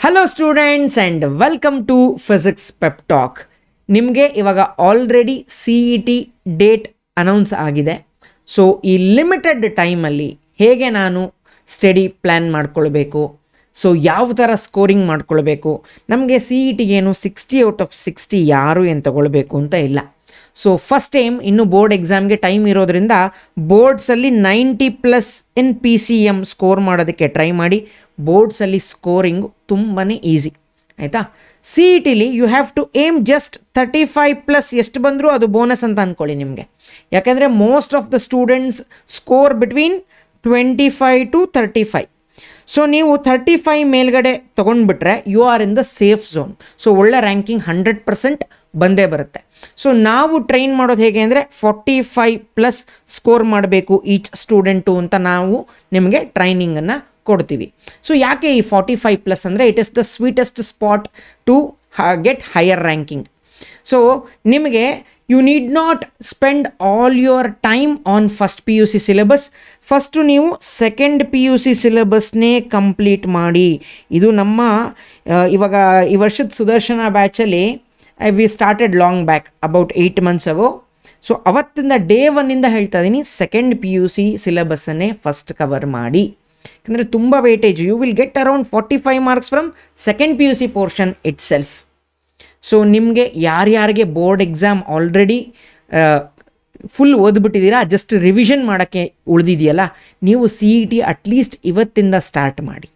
Hello students and welcome to physics pep talk. ನಿಮಗೆ ಇವಾಗ already CET date announce ಆಗಿದೆ. So ಈ limited ಟೈಮಲ್ಲಿ ಹೇಗೆ ನಾನು ಸ್ಟಡಿ ಪ್ಲ್ಯಾನ್ ಮಾಡ್ಕೊಳ್ಬೇಕು, ಸೊ ಯಾವ ಥರ ಸ್ಕೋರಿಂಗ್ ಮಾಡ್ಕೊಳ್ಬೇಕು, ನಮಗೆ CETಗೇನು 60 ಔಟ್ ಆಫ್ 60 ಯಾರು ಏನು ತಗೊಳ್ಬೇಕು ಅಂತ ಇಲ್ಲ. ಸೊ ಫಸ್ಟ್ ಟೈಮ್ ಇನ್ನು ಬೋರ್ಡ್ ಎಕ್ಸಾಮ್ಗೆ ಟೈಮ್ ಇರೋದ್ರಿಂದ ಬೋರ್ಡ್ಸಲ್ಲಿ 90+ ಇನ್ PCM ಸ್ಕೋರ್ ಮಾಡೋದಕ್ಕೆ ಟ್ರೈ ಮಾಡಿ. ಬೋರ್ಡ್ಸಲ್ಲಿ ಸ್ಕೋರಿಂಗು ತುಂಬಾ ಈಸಿ ಆಯಿತಾ. CETಲಿ you have to aim just 35+ ಎಷ್ಟು ಬಂದರೂ ಅದು ಬೋನಸ್ ಅಂತ ಅಂದ್ಕೊಳ್ಳಿ ನಿಮಗೆ. ಯಾಕೆಂದರೆ most of the students score between 25 to 35. So ನೀವು 35 ಮೇಲ್ಗಡೆ ತೊಗೊಂಡ್ಬಿಟ್ರೆ you are in the safe zone. So ಒಳ್ಳೆ ರ್ಯಾಂಕಿಂಗ್ 100% ಬಂದೇ ಬರುತ್ತೆ. ಸೊ ನಾವು ಟ್ರೈನ್ ಮಾಡೋದು ಹೇಗೆ ಅಂದರೆ 45+ ಸ್ಕೋರ್ ಮಾಡಬೇಕು ಈಚ್ ಸ್ಟೂಡೆಂಟು ಅಂತ ನಾವು ನಿಮಗೆ ಟ್ರೈನಿಂಗನ್ನು ಕೊಡ್ತೀವಿ. ಸೊ ಯಾಕೆ ಈ 45+ ಅಂದರೆ it is the sweetest spot to get higher ranking. So ನಿಮಗೆ you need not spend all your time on first PUC syllabus. First ನೀವು ಸೆಕೆಂಡ್ PUC ಸಿಲೆಬಸ್ನೇ ಕಂಪ್ಲೀಟ್ ಮಾಡಿ. ಇದು ನಮ್ಮ ಇವಾಗ ಈ ವರ್ಷದ ಸುದರ್ಶನ ಬ್ಯಾಚಲ್ಲಿ we started long back about 8 months ago. So ಅವತ್ತಿಂದ ಡೇ 1ಇಂದ ಹೇಳ್ತಾ ಇದ್ದೀನಿ, ಸೆಕೆಂಡ್ PUC ಸಿಲೆಬಸ್ಸನ್ನೇ ಫಸ್ಟ್ ಕವರ್ ಮಾಡಿ. ಯಾಕಂದರೆ ತುಂಬ weightage, you will get around 45 marks from second PUC portion itself. So ನಿಮಗೆ ಯಾರ್ಯಾರಿಗೆ ಬೋರ್ಡ್ ಎಕ್ಸಾಮ್ ಆಲ್ರೆಡಿ ಫುಲ್ ಓದ್ಬಿಟ್ಟಿದ್ದೀರಾ, ಜಸ್ಟ್ ರಿವಿಷನ್ ಮಾಡೋಕ್ಕೆ ಉಳಿದಿದೆಯಲ್ಲ, ನೀವು CET ಅಟ್ಲೀಸ್ಟ್ ಇವತ್ತಿಂದ ಸ್ಟಾರ್ಟ್ ಮಾಡಿ.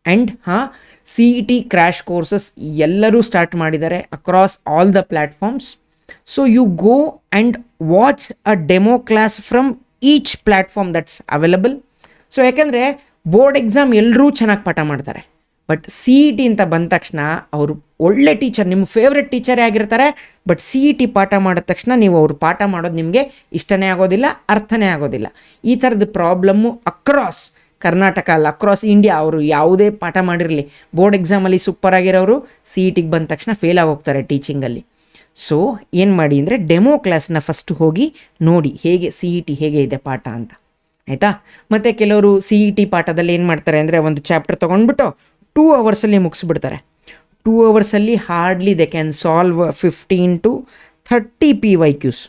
ಆ್ಯಂಡ್ CET ಕ್ರ್ಯಾಶ್ ಕೋರ್ಸಸ್ ಎಲ್ಲರೂ ಸ್ಟಾರ್ಟ್ ಮಾಡಿದ್ದಾರೆ across all the platforms. So you go and watch a demo class from each platform that's available. So ಯಾಕೆಂದರೆ board exam ಎಲ್ಲರೂ ಚೆನ್ನಾಗಿ ಪಾಠ ಮಾಡ್ತಾರೆ, ಬಟ್ CET ಅಂತ ಬಂದ ತಕ್ಷಣ ಅವರು ಒಳ್ಳೆ ಟೀಚರ್, ನಿಮ್ಮ ಫೇವ್ರೆಟ್ ಟೀಚರೇ ಆಗಿರ್ತಾರೆ, ಬಟ್ CET ಪಾಠ ಮಾಡಿದ ತಕ್ಷಣ ನೀವು ಅವ್ರು ಪಾಠ ಮಾಡೋದು ನಿಮಗೆ ಇಷ್ಟನೇ ಆಗೋದಿಲ್ಲ, ಅರ್ಥನೇ ಆಗೋದಿಲ್ಲ. ಈ ಥರದ ಪ್ರಾಬ್ಲಮ್ಮು ಅಕ್ರಾಸ್ ಕರ್ನಾಟಕ ಅಲ್ಲ, ಅಕ್ರಾಸ್ ಇಂಡಿಯಾ. ಅವರು ಯಾವುದೇ ಪಾಠ ಮಾಡಿರಲಿ, ಬೋರ್ಡ್ ಎಕ್ಸಾಮಲ್ಲಿ ಸೂಪರ್ ಆಗಿರೋರು CETಗೆ ಬಂದ ತಕ್ಷಣ ಫೇಲ್ ಆಗೋಗ್ತಾರೆ ಟೀಚಿಂಗಲ್ಲಿ. ಸೊ ಏನು ಮಾಡಿ ಅಂದರೆ ಡೆಮೋ ಕ್ಲಾಸ್ನ ಫಸ್ಟ್ ಹೋಗಿ ನೋಡಿ ಹೇಗೆ CET ಹೇಗೆ ಇದೆ ಪಾಠ ಅಂತ, ಆಯಿತಾ. ಮತ್ತು ಕೆಲವರು CET ಪಾಠದಲ್ಲಿ ಏನು ಮಾಡ್ತಾರೆ ಅಂದರೆ ಒಂದು ಚಾಪ್ಟರ್ ತೊಗೊಂಡ್ಬಿಟ್ಟು 2 ಅವರ್ಸಲ್ಲಿ ಮುಗಿಸ್ಬಿಡ್ತಾರೆ. 2 ಅವರ್ಸಲ್ಲಿ hardly they can solve 15 to 30 PYQs.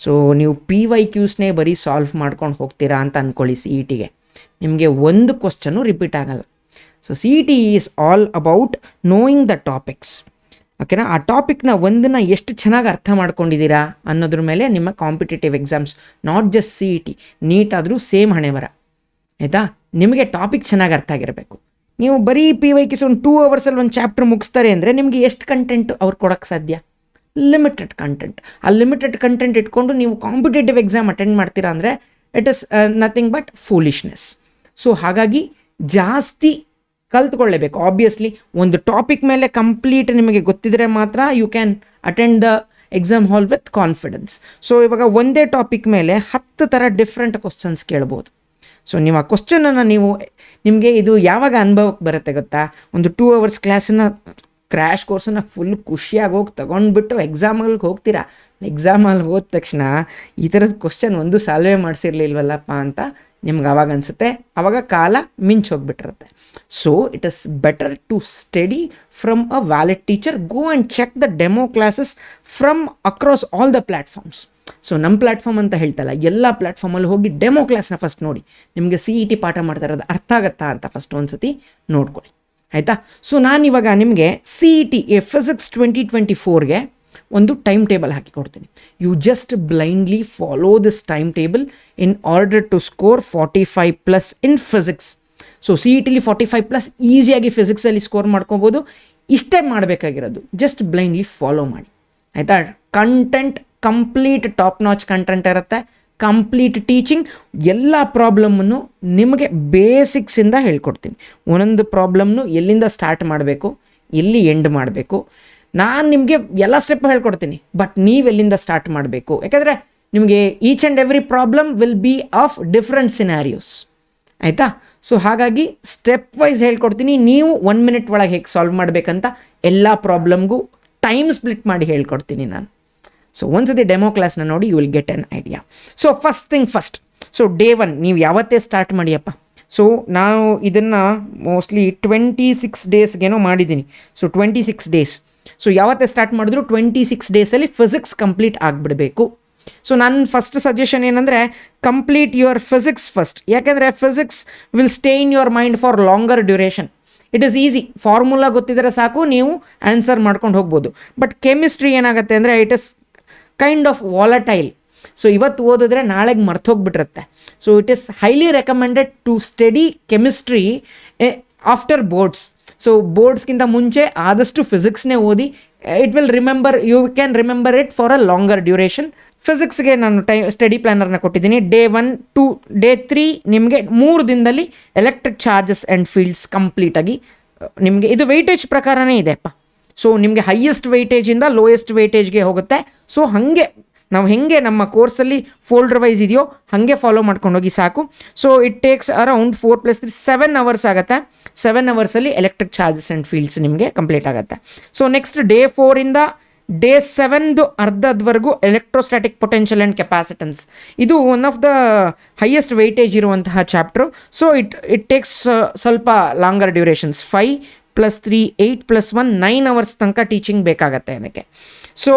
So ನೀವು PYQಸ್ನೇ ಬರೀ ಸಾಲ್ವ್ ಮಾಡ್ಕೊಂಡು ಹೋಗ್ತೀರಾ ಅಂತ ಅಂದ್ಕೊಳ್ಳಿ. CETಗೆ ನಿಮಗೆ ಒಂದು ಕ್ವಶ್ಚನ್ನು ರಿಪೀಟ್ ಆಗಲ್ಲ. So CET is all about knowing the topics, ಓಕೆನಾ. ಆ ಟಾಪಿಕ್ನ ಒಂದನ್ನು ಎಷ್ಟು ಚೆನ್ನಾಗಿ ಅರ್ಥ ಮಾಡ್ಕೊಂಡಿದ್ದೀರಾ ಅನ್ನೋದ್ರ ಮೇಲೆ ನಿಮ್ಮ competitive exams, not just CET, NEET ಆದರೂ ಸೇಮ್ ಹಣೆ ಬರ, ಆಯಿತಾ. ನಿಮಗೆ ಟಾಪಿಕ್ ಚೆನ್ನಾಗಿ ಅರ್ಥ ಆಗಿರಬೇಕು. ನೀವು ಬರೀ PYQs ಒಂದು 2 ಅವರ್ಸಲ್ಲಿ ಒಂದು ಚಾಪ್ಟರ್ ಮುಗಿಸ್ತಾರೆ ಅಂದರೆ ನಿಮಗೆ ಎಷ್ಟು ಕಂಟೆಂಟ್ ಅವ್ರು ಕೊಡೋಕ್ಕೆ ಸಾಧ್ಯ? Limited content. ಆ ಲಿಮಿಟೆಡ್ ಕಂಟೆಂಟ್ ಇಟ್ಕೊಂಡು ನೀವು ಕಾಂಪಿಟೇಟಿವ್ ಎಕ್ಸಾಮ್ ಅಟೆಂಡ್ ಮಾಡ್ತೀರಾ ಅಂದರೆ it is nothing but foolishness. So ಹಾಗಾಗಿ ಜಾಸ್ತಿ ಕಲ್ತ್ಕೊಳ್ಳೇಬೇಕು. ಆಬ್ವಿಯಸ್ಲಿ ಒಂದು ಟಾಪಿಕ್ ಮೇಲೆ ಕಂಪ್ಲೀಟ್ ನಿಮಗೆ ಗೊತ್ತಿದ್ರೆ ಮಾತ್ರ you can attend the exam hall with confidence. So ಇವಾಗ ಒಂದೇ ಟಾಪಿಕ್ ಮೇಲೆ 10 ಥರ ಡಿಫ್ರೆಂಟ್ ಕ್ವಶನ್ಸ್ ಕೇಳ್ಬೋದು. ಸೊ ನೀವು ಆ ಕ್ವಶನನ್ನು ನಿಮಗೆ ಇದು ಯಾವಾಗ ಅನುಭವಕ್ಕೆ ಬರುತ್ತೆ ಗೊತ್ತಾ? ಒಂದು 2 ಅವರ್ಸ್ ಕ್ಲಾಸನ್ನು ಕ್ರ್ಯಾಶ್ ಕೋರ್ಸನ್ನು ಫುಲ್ ಖುಷಿಯಾಗಿ ಹೋಗಿ ತೊಗೊಂಡ್ಬಿಟ್ಟು ಎಕ್ಸಾಮಲ್ಲಿ ಹೋಗ್ತೀರಾ. ಎಕ್ಸಾಮಲ್ಲಿ ಹೋದ ತಕ್ಷಣ ಈ ಥರದ ಕ್ವಶನ್ ಒಂದು ಸಾಲ್ವೇ ಮಾಡಿಸಿರ್ಲಿಲ್ವಲ್ಲಪ್ಪ ಅಂತ ನಿಮ್ಗೆ ಆವಾಗ ಅನಿಸುತ್ತೆ, ಆವಾಗ ಕಾಲ ಮಿಂಚ್ ಹೋಗ್ಬಿಟ್ಟಿರುತ್ತೆ. So it is better to study from a valid teacher. Go and check the demo classes from across all the platforms. So ನಮ್ಮ ಪ್ಲ್ಯಾಟ್ಫಾರ್ಮ್ ಅಂತ ಹೇಳ್ತಲ್ಲ, ಎಲ್ಲ ಪ್ಲ್ಯಾಟ್ಫಾರ್ಮಲ್ಲಿ ಹೋಗಿ ಡೆಮೋ ಕ್ಲಾಸ್ನ ಫಸ್ಟ್ ನೋಡಿ. ನಿಮಗೆ CET ಪಾಠ ಮಾಡ್ತಾ ಇರೋದು ಅರ್ಥ ಆಗುತ್ತಾ ಅಂತ ಫಸ್ಟ್ ಒಂದು ಸತಿ ನೋಡ್ಕೊಳ್ಳಿ, ಆಯಿತಾ. ಸೊ ನಾನಿವಾಗ ನಿಮಗೆ CET ಫಿಸಿಕ್ಸ್ 2024ಗೆ ಒಂದು ಟೈಮ್ ಟೇಬಲ್ ಹಾಕಿ ಕೊಡ್ತೀನಿ. You just blindly follow this time table in order to score 45+ in physics. So CETಲಿ 45+ ಈಸಿಯಾಗಿ ಫಿಸಿಕ್ಸಲ್ಲಿ ಸ್ಕೋರ್ ಮಾಡ್ಕೋಬೋದು. ಇಷ್ಟೇ ಮಾಡಬೇಕಾಗಿರೋದು, ಜಸ್ಟ್ ಬ್ಲೈಂಡ್ಲಿ ಫಾಲೋ ಮಾಡಿ, ಆಯಿತಾ. Content complete top notch content ಇರುತ್ತೆ, ಕಂಪ್ಲೀಟ್ ಟೀಚಿಂಗ್. ಎಲ್ಲ ಪ್ರಾಬ್ಲಮ್ಮನ್ನು ನಿಮಗೆ ಬೇಸಿಕ್ಸಿಂದ ಹೇಳ್ಕೊಡ್ತೀನಿ. ಒಂದೊಂದು ಪ್ರಾಬ್ಲಮ್ನು ಎಲ್ಲಿಂದ ಸ್ಟಾರ್ಟ್ ಮಾಡಬೇಕು, ಎಲ್ಲಿ ಎಂಡ್ ಮಾಡಬೇಕು, ನಾನು ನಿಮಗೆ ಎಲ್ಲ ಸ್ಟೆಪ್ ಹೇಳ್ಕೊಡ್ತೀನಿ. ಬಟ್ ನೀವೆಲ್ಲಿಂದ ಸ್ಟಾರ್ಟ್ ಮಾಡಬೇಕು, ಯಾಕಂದರೆ ನಿಮಗೆ each and every problem will be of different scenarios, ಆಯಿತಾ. ಸೊ ಹಾಗಾಗಿ ಸ್ಟೆಪ್ ವೈಸ್ ಹೇಳ್ಕೊಡ್ತೀನಿ. ನೀವು 1 minute ಒಳಗೆ ಹೇಗೆ ಸಾಲ್ವ್ ಮಾಡಬೇಕಂತ ಎಲ್ಲ ಪ್ರಾಬ್ಲಮ್ಗೂ ಟೈಮ್ ಸ್ಪ್ಲಿಟ್ ಮಾಡಿ ಹೇಳ್ಕೊಡ್ತೀನಿ ನಾನು. ಸೊ ಒಂದ್ಸತಿ ಡೆಮೋ ಕ್ಲಾಸ್ನ ನೋಡಿ, you will get an idea. So first thing first, so day 1 ನೀವು ಯಾವತ್ತೇ ಸ್ಟಾರ್ಟ್ ಮಾಡಿಯಪ್ಪ. ಸೊ ನಾವು ಇದನ್ನು ಮೋಸ್ಟ್ಲಿ 26 ಡೇಸ್ಗೇನೋ ಮಾಡಿದ್ದೀನಿ. So 26 days. ಸೊ ಯಾವತ್ತೇ ಸ್ಟಾರ್ಟ್ ಮಾಡಿದ್ರು 26 ಡೇಸಲ್ಲಿ ಫಿಸಿಕ್ಸ್ ಕಂಪ್ಲೀಟ್ ಆಗಿಬಿಡಬೇಕು. ಸೊ ನನ್ನ ಫಸ್ಟ್ ಸಜೆಷನ್ ಏನಂದರೆ ಕಂಪ್ಲೀಟ್ ಯುವರ್ ಫಿಸಿಕ್ಸ್ ಫಸ್ಟ್. ಯಾಕೆಂದರೆ physics will stay in your mind for longer duration. It is easy, formula ಗೊತ್ತಿದ್ದರೆ ಸಾಕು, ನೀವು ಆನ್ಸರ್ ಮಾಡ್ಕೊಂಡು ಹೋಗ್ಬೋದು. ಬಟ್ ಕೆಮಿಸ್ಟ್ರಿ ಏನಾಗುತ್ತೆ ಅಂದರೆ it is kind of volatile. So ಇವತ್ತು ಓದಿದ್ರೆ ನಾಳೆಗೆ ಮರ್ತೋಗ್ಬಿಟ್ಟಿರುತ್ತೆ. So it is highly recommended to study chemistry after boards. So ಬೋರ್ಡ್ಸ್ಗಿಂತ ಮುಂಚೆ ಆದಷ್ಟು ಫಿಸಿಕ್ಸ್ನೇ ಓದಿ. It will remember, you can remember it for a longer duration. ಫಿಸಿಕ್ಸ್ಗೆ ನಾನು ಸ್ಟಡಿ ಪ್ಲ್ಯಾನರ್ನ ಕೊಟ್ಟಿದ್ದೀನಿ. ಡೇ 1 2 ಡೇ 3 ನಿಮಗೆ 3 ದಿನದಲ್ಲಿ ಎಲೆಕ್ಟ್ರಿಕ್ ಚಾರ್ಜಸ್ ಆ್ಯಂಡ್ ಫೀಲ್ಡ್ಸ್ ಕಂಪ್ಲೀಟಾಗಿ ನಿಮಗೆ ಇದು ವೆಯ್ಟೇಜ್ ಪ್ರಕಾರನೇ ಇದೆಪ್ಪ. ಸೊ ನಿಮಗೆ ಹೈಯೆಸ್ಟ್ ವೆಯ್ಟೇಜಿಂದ ಲೋಯೆಸ್ಟ್ ವೆಯ್ಟೇಜ್ಗೆ ಹೋಗುತ್ತೆ. ಸೊ ಹಾಗೆ ನಾವು ಹೆಂಗೆ ನಮ್ಮ ಕೋರ್ಸಲ್ಲಿ ಫೋಲ್ಡರ್ ವೈಸ್ ಇದೆಯೋ ಹಾಗೆ ಫಾಲೋ ಮಾಡ್ಕೊಂಡು ಹೋಗಿ ಸಾಕು. So it takes around 4 + 3 7 hours ಆಗುತ್ತೆ. 7 ಅವರ್ಸಲ್ಲಿ ಎಲೆಕ್ಟ್ರಿಕ್ ಚಾರ್ಜಸ್ ಆ್ಯಂಡ್ ಫೀಲ್ಡ್ಸ್ ನಿಮಗೆ ಕಂಪ್ಲೀಟ್ ಆಗುತ್ತೆ. ಸೊ ನೆಕ್ಸ್ಟ್ ಡೇ 4ಇಂದ ಡೇ 7 ಅರ್ಧದವರೆಗೂ ಎಲೆಕ್ಟ್ರೋಸ್ಟ್ಯಾಟಿಕ್ ಪೊಟೆನ್ಷಿಯಲ್ ಆ್ಯಂಡ್ ಕೆಪಾಸಿಟನ್ಸ್. ಇದು one of the highest weightage ಇರುವಂತಹ ಚಾಪ್ಟ್ರು. ಸೊ ಇಟ್ ಟೇಕ್ಸ್ ಸ್ವಲ್ಪ ಲಾಂಗರ್ ಡ್ಯೂರೇಷನ್ಸ್. 5 + 3 8 + 1 9 ಅವರ್ಸ್ ತನಕ ಟೀಚಿಂಗ್ ಬೇಕಾಗತ್ತೆ ಅದಕ್ಕೆ. ಸೊ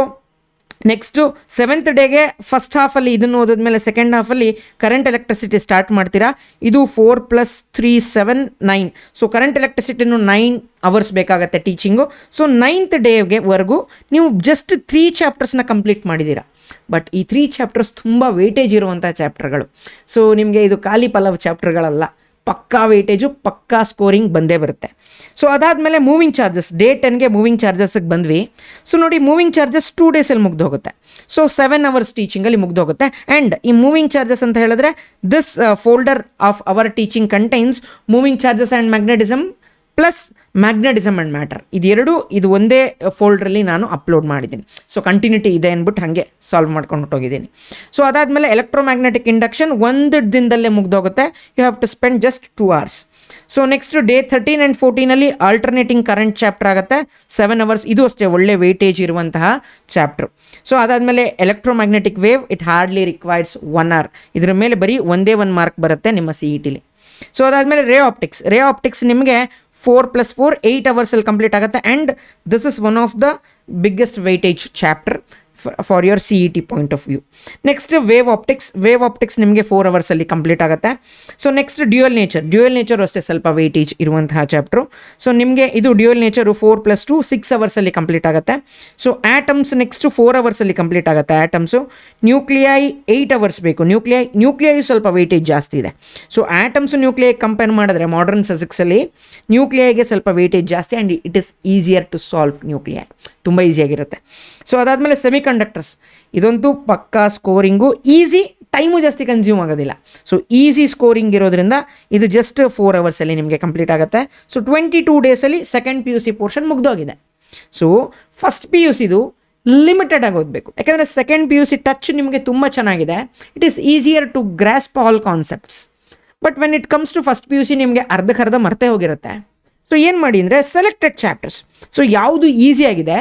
ನೆಕ್ಸ್ಟು 7th ಡೇಗೆ ಫಸ್ಟ್ ಹಾಫಲ್ಲಿ ಇದನ್ನು ಓದಿದ್ಮೇಲೆ ಸೆಕೆಂಡ್ ಹಾಫಲ್ಲಿ ಕರೆಂಟ್ ಎಲೆಕ್ಟ್ರಿಸಿಟಿ ಸ್ಟಾರ್ಟ್ ಮಾಡ್ತೀರಾ. ಇದು 4 + 3 7 9. ಸೊ ಕರೆಂಟ್ ಎಲೆಕ್ಟ್ರಿಸಿಟಿನೂ 9 ಅವರ್ಸ್ ಬೇಕಾಗತ್ತೆ ಟೀಚಿಂಗು. ಸೊ 9th ಡೇಗೆವರೆಗೂ ನೀವು ಜಸ್ಟ್ 3 ಚಾಪ್ಟರ್ಸ್ನ ಕಂಪ್ಲೀಟ್ ಮಾಡಿದ್ದೀರಾ. ಬಟ್ ಈ 3 ಚಾಪ್ಟರ್ಸ್ ತುಂಬ ವೆಯ್ಟೇಜ್ ಇರುವಂಥ ಚಾಪ್ಟರ್ಗಳು. ಸೊ ನಿಮಗೆ ಇದು ಖಾಲಿ ಪಲಾವ್ ಚಾಪ್ಟರ್ಗಳಲ್ಲ, ಪಕ್ಕಾ ವೆಯ್ಟೇಜು, ಪಕ್ಕಾ ಸ್ಕೋರಿಂಗ್ ಬಂದೇ ಬರುತ್ತೆ. ಸೊ ಅದಾದಮೇಲೆ ಮೂವಿಂಗ್ ಚಾರ್ಜಸ್. ಡೇ 10ಗೆ ಮೂವಿಂಗ್ ಚಾರ್ಜಸ್ಗೆ ಬಂದ್ವಿ. ಸೊ ನೋಡಿ, ಮೂವಿಂಗ್ ಚಾರ್ಜಸ್ 2 ಡೇಸಲ್ಲಿ ಮುಗ್ದು ಹೋಗುತ್ತೆ. ಸೊ 7 ಅವರ್ಸ್ ಟೀಚಿಂಗಲ್ಲಿ ಮುಗ್ದು ಹೋಗುತ್ತೆ. ಆ್ಯಂಡ್ ಈ ಮೂವಿಂಗ್ ಚಾರ್ಜಸ್ ಅಂತ ಹೇಳಿದ್ರೆ this folder of our teaching contains moving charges and magnetism plus magnetism and matter. ಇದು ಒಂದೇ ಫೋಲ್ಡ್ರಲ್ಲಿ ನಾನು ಅಪ್ಲೋಡ್ ಮಾಡಿದ್ದೀನಿ. ಸೊ ಕಂಟಿನ್ಯೂಟಿ ಇದೆ ಅಂದ್ಬಿಟ್ಟು ಹಾಗೆ ಸಾಲ್ವ್ ಮಾಡ್ಕೊಂಡು ಹೊಟ್ಟೋಗಿದ್ದೀನಿ. ಸೊ ಅದಾದಮೇಲೆ ಎಲೆಕ್ಟ್ರೋಮ್ಯಾಗ್ನೆಟಿಕ್ ಇಂಡಕ್ಷನ್ 1 ದಿನದಲ್ಲೇ ಮುಗ್ದೋಗುತ್ತೆ. You have to spend just 2 hours. So next day 13 and 14ಅಲ್ಲಿ ಆಲ್ಟರ್ನೇಟಿಂಗ್ ಕರೆಂಟ್ ಚಾಪ್ಟರ್ ಆಗುತ್ತೆ. 7 ಅವರ್ಸ್. ಇದು ಅಷ್ಟೇ ಒಳ್ಳೆ ವೆಯ್ಟೇಜ್ ಇರುವಂತಹ ಚಾಪ್ಟರ್. ಸೊ ಅದಾದಮೇಲೆ electromagnetic wave, it hardly requires 1 hour. ಇದರ ಮೇಲೆ ಬರೀ ಒಂದೇ 1 ಮಾರ್ಕ್ ಬರುತ್ತೆ ನಿಮ್ಮ CETಲಿ. ಸೊ ಅದಾದಮೇಲೆ ರೇ ಆಪ್ಟಿಕ್ಸ್ ನಿಮಗೆ 4 + 4 8 ಅವರ್ಸಲ್ಲಿ ಕಂಪ್ಲೀಟ್ ಆಗುತ್ತೆ. And this is one of the biggest weightage chapter for your CET point of view. Next wave optics ನಿಮಗೆ 4 ಅವರ್ಸಲ್ಲಿ ಕಂಪ್ಲೀಟ್ ಆಗುತ್ತೆ. ಸೊ ನೆಕ್ಸ್ಟ್ ಡ್ಯೂಯಲ್ ನೇಚರ್ ಅಷ್ಟೇ ಸ್ವಲ್ಪ ವೆಯ್ಟೇಜ್ ಇರುವಂತಹ ಚಾಪ್ಟ್ರು. ಸೊ ನಿಮಗೆ ಇದು ಡ್ಯೂಯಲ್ ನೇಚರು 4 + 2 6 ಅವರ್ಸಲ್ಲಿ ಕಂಪ್ಲೀಟ್ ಆಗುತ್ತೆ. ಸೊ ಆಟಮ್ಸ್ ನೆಕ್ಸ್ಟ್ 4 ಅವರ್ಸಲ್ಲಿ ಕಂಪ್ಲೀಟ್ ಆಗುತ್ತೆ atoms. Nuclei 8 hours ಬೇಕು. ನ್ಯೂಕ್ಲಿಯೈ ಸ್ವಲ್ಪ ವೆಯ್ಟೇಜ್ ಜಾಸ್ತಿ ಇದೆ. ಸೊ ಆಟಮ್ಸು ನ್ಯೂಕ್ಲಿಯೈ ಕಂಪೇರ್ ಮಾಡಿದ್ರೆ ಮಾಡರ್ನ್ ಫಿಸಿಕ್ಸಲ್ಲಿ ನ್ಯೂಕ್ಲಿಯೈಗೆ ಸ್ವಲ್ಪ ವೆಯ್ಟೇಜ್ ಜಾಸ್ತಿ. And it is easier to solve nuclei, ತುಂಬ ಈಸಿಯಾಗಿರುತ್ತೆ. ಸೊ ಅದಾದಮೇಲೆ ಸೆಮಿಕಂಡಕ್ಟರ್ಸ್, ಇದಂತೂ ಪಕ್ಕಾ ಸ್ಕೋರಿಂಗು, ಈಸಿ, ಟೈಮು ಜಾಸ್ತಿ ಕನ್ಸ್ಯೂಮ್ ಆಗೋದಿಲ್ಲ. ಸೊ ಈಸಿ ಸ್ಕೋರಿಂಗ್ ಇರೋದ್ರಿಂದ ಇದು ಜಸ್ಟ್ 4 ಅವರ್ಸಲ್ಲಿ ನಿಮಗೆ ಕಂಪ್ಲೀಟ್ ಆಗುತ್ತೆ. ಸೊ 22 ಡೇಸಲ್ಲಿ ಸೆಕೆಂಡ್ PUC ಪೋರ್ಷನ್ ಮುಗ್ದೋಗಿದೆ. ಸೊ ಫಸ್ಟ್ PUCದು ಲಿಮಿಟೆಡ್ ಆಗಿ ಓದಬೇಕು. ಯಾಕೆಂದರೆ ಸೆಕೆಂಡ್ PUC ಟಚ್ ನಿಮಗೆ ತುಂಬ ಚೆನ್ನಾಗಿದೆ. It is easier to grasp all concepts. But when it comes to first PUC ನಿಮಗೆ ಅರ್ಧಕ್ಕರ್ಧ ಮರ್ತೇ ಹೋಗಿರುತ್ತೆ. ಸೊ ಏನು ಮಾಡಿ ಅಂದರೆ ಸೆಲೆಕ್ಟೆಡ್ ಚಾಪ್ಟರ್ಸ್. ಸೊ ಯಾವುದು ಈಸಿಯಾಗಿದೆ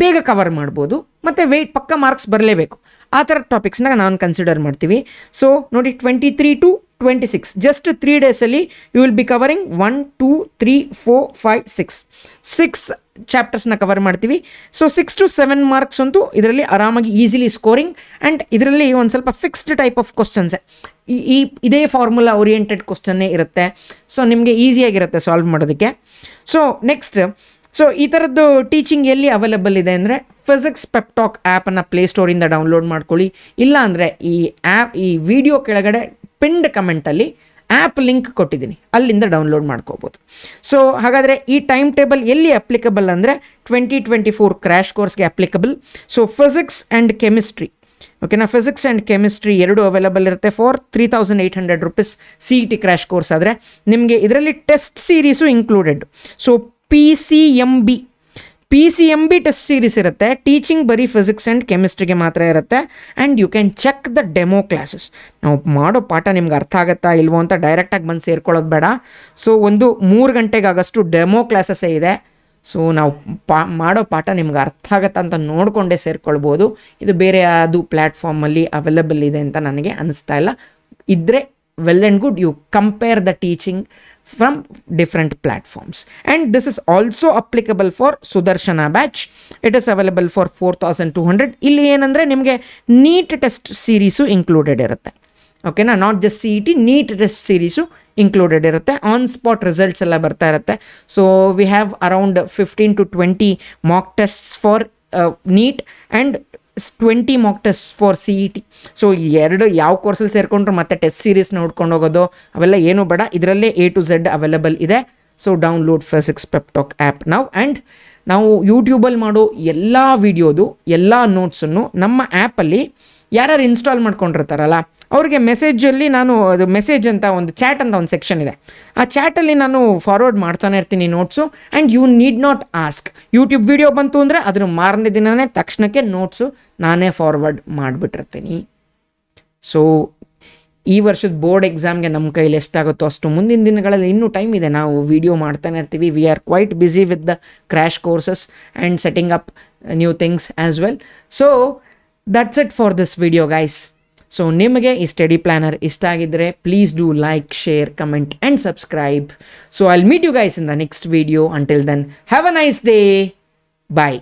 ಬೇಗ ಕವರ್ ಮಾಡ್ಬೋದು ಮತ್ತು ಪಕ್ಕ ಮಾರ್ಕ್ಸ್ ಬರಲೇಬೇಕು, ಆ ಥರ ಟಾಪಿಕ್ಸ್ನ ನಾನು ಕನ್ಸಿಡರ್ ಮಾಡ್ತೀವಿ. ಸೊ ನೋಡಿ 23 to 26 ಜಸ್ಟ್ 3 ಡೇಸಲ್ಲಿ ಯು ವಿಲ್ ಬಿ ಕವರಿಂಗ್ 1 2 3 4 5 6 ಚಾಪ್ಟರ್ಸ್ನ ಕವರ್ ಮಾಡ್ತೀವಿ. ಸೊ 6 to 7 ಮಾರ್ಕ್ಸ್ ಅಂತೂ ಇದರಲ್ಲಿ ಆರಾಮಾಗಿ ಈಸಿಲಿ ಸ್ಕೋರಿಂಗ್. ಆ್ಯಂಡ್ ಇದರಲ್ಲಿ ಒಂದು ಸ್ವಲ್ಪ ಫಿಕ್ಸ್ಡ್ ಟೈಪ್ ಆಫ್ ಕ್ವಶನ್ಸೇ, ಇದೇ ಫಾರ್ಮುಲಾ ಓರಿಯೆಂಟೆಡ್ ಕ್ವಶನ್ನೇ ಇರುತ್ತೆ. ಸೊ ನಿಮಗೆ ಈಸಿಯಾಗಿರುತ್ತೆ ಸಾಲ್ವ್ ಮಾಡೋದಕ್ಕೆ. ಸೊ ನೆಕ್ಸ್ಟ್, ಸೊ ಈ ಥರದ್ದು ಟೀಚಿಂಗ್ ಎಲ್ಲಿ ಅವೈಲೇಬಲ್ ಇದೆ ಅಂದರೆ ಫಿಸಿಕ್ಸ್ ಪೆಪ್ಟಾಕ್ ಆ್ಯಪನ್ನು ಪ್ಲೇಸ್ಟೋರಿಂದ ಡೌನ್ಲೋಡ್ ಮಾಡ್ಕೊಳ್ಳಿ. ಇಲ್ಲ ಅಂದರೆ ಈ ವಿಡಿಯೋ ಕೆಳಗಡೆ ಪಿನ್ಡ್ ಕಮೆಂಟಲ್ಲಿ ಆ್ಯಪ್ ಲಿಂಕ್ ಕೊಟ್ಟಿದ್ದೀನಿ, ಅಲ್ಲಿಂದ ಡೌನ್ಲೋಡ್ ಮಾಡ್ಕೋಬೋದು. ಸೊ ಹಾಗಾದರೆ ಈ ಟೈಮ್ ಟೇಬಲ್ ಎಲ್ಲಿ ಅಪ್ಲಿಕಬಲ್ ಅಂದರೆ 2024 ಕ್ರ್ಯಾಶ್ ಕೋರ್ಸ್ಗೆ applicable. So physics and chemistry, ಓಕೆನಾ, ಫಿಸಿಕ್ಸ್ ಆ್ಯಂಡ್ ಕೆಮಿಸ್ಟ್ರಿ ಎರಡೂ ಅವೈಲೇಬಲ್ ಇರುತ್ತೆ for 3800 rupees CET crash course. ಆದರೆ ನಿಮಗೆ ಇದರಲ್ಲಿ test series included. So PCMB test series ಇರುತ್ತೆ. ಟೀಚಿಂಗ್ ಬರೀ ಫಿಸಿಕ್ಸ್ ಆ್ಯಂಡ್ ಕೆಮಿಸ್ಟ್ರಿಗೆ ಮಾತ್ರ ಇರುತ್ತೆ. And you can check the demo classes. ನಾವು ಮಾಡೋ ಪಾಠ ನಿಮ್ಗೆ ಅರ್ಥ ಆಗುತ್ತಾ ಇಲ್ವೋ ಅಂತ ಡೈರೆಕ್ಟಾಗಿ ಬಂದು ಸೇರ್ಕೊಳ್ಳೋದು ಬೇಡ. ಸೊ ಒಂದು 3 ಗಂಟೆಗಾಗಷ್ಟು ಡೆಮೋ ಕ್ಲಾಸಸ್ಸೇ ಇದೆ. ಸೊ ನಾವು ಮಾಡೋ ಪಾಠ ನಿಮ್ಗೆ ಅರ್ಥ ಆಗುತ್ತಾ ಅಂತ ನೋಡಿಕೊಂಡೇ ಸೇರ್ಕೊಳ್ಬೋದು. ಇದು ಬೇರೆ ಯಾವುದು ಪ್ಲ್ಯಾಟ್ಫಾರ್ಮಲ್ಲಿ ಅವೈಲೇಬಲ್ ಇದೆ ಅಂತ ನನಗೆ ಅನ್ನಿಸ್ತಾ ಇಲ್ಲ. ಇದ್ದರೆ well and good. You compare the teaching from different platforms, and this is also applicable for Sudarshana batch. It is available for 4200. ಇಲ್ಲಿ ಏನಂದರೆ ನಿಮಗೆ ನೀಟ್ ಟೆಸ್ಟ್ ಸೀರೀಸು ಇನ್ಕ್ಲೂಡೆಡ್ ಇರುತ್ತೆ. ಓಕೆನಾ, not just C E T, NEET test series included ಇರುತ್ತೆ. On spot results ಎಲ್ಲ ಬರ್ತಾ ಇರುತ್ತೆ. So we have around 15 to 20 mock tests for NEET and 20 mock test for C E T. So ಎರಡು ಯಾವ ಕೋರ್ಸಲ್ಲಿ ಸೇರಿಕೊಂಡ್ರು ಮತ್ತೆ test series ನೋಡ್ಕೊಂಡು ಹೋಗೋದು ಅವೆಲ್ಲ ಏನೂ ಬೇಡ, ಇದರಲ್ಲೇ A to Z ಅವೈಲಬಲ್ ಇದೆ. So download physics pep talk app ನಾವು. ಆ್ಯಂಡ್ ನಾವು ಯೂಟ್ಯೂಬಲ್ಲಿ ಮಾಡೋ ಎಲ್ಲ ವೀಡಿಯೋದು ಎಲ್ಲ ನೋಟ್ಸನ್ನು ನಮ್ಮ ಆ್ಯಪಲ್ಲಿ ಯಾರು ಇನ್ಸ್ಟಾಲ್ ಮಾಡ್ಕೊಂಡಿರ್ತಾರಲ್ಲ ಅವ್ರಿಗೆ ಮೆಸೇಜಲ್ಲಿ ನಾನು ಅದು ಮೆಸೇಜ್ ಅಂತ ಒಂದು ಚಾಟ್ ಅಂತ ಒಂದು ಸೆಕ್ಷನ್ ಇದೆ, ಆ ಚಾಟಲ್ಲಿ ನಾನು ಫಾರ್ವರ್ಡ್ ಮಾಡ್ತಾನೆ ಇರ್ತೀನಿ notes. And you need not ask. YouTube video ಬಂತು ಅಂದರೆ ಅದನ್ನು ಮಾರನೇ ದಿನವೇ ತಕ್ಷಣಕ್ಕೆ ನೋಟ್ಸು ನಾನೇ ಫಾರ್ವರ್ಡ್ ಮಾಡಿಬಿಟ್ಟಿರ್ತೀನಿ. ಸೊ ಈ ವರ್ಷದ ಬೋರ್ಡ್ ಎಕ್ಸಾಮ್ಗೆ ನಮ್ಮ ಕೈಲಿ ಎಷ್ಟಾಗುತ್ತೋ ಅಷ್ಟು ಮುಂದಿನ ದಿನಗಳಲ್ಲಿ ಇನ್ನೂ ಟೈಮ್ ಇದೆ, ನಾವು ವೀಡಿಯೋ ಮಾಡ್ತಾನೆ ಇರ್ತೀವಿ. We are quite busy with the crash courses and setting up new things as well. So that's it for this video guys. So ನಿಮಗೆ ಈ ಸ್ಟಡಿ ಪ್ಲ್ಯಾನರ್ ಇಷ್ಟ ಆಗಿದ್ದರೆ please do like, share, comment and subscribe. So I will meet you guys in the next video. Until then have a nice day. Bye.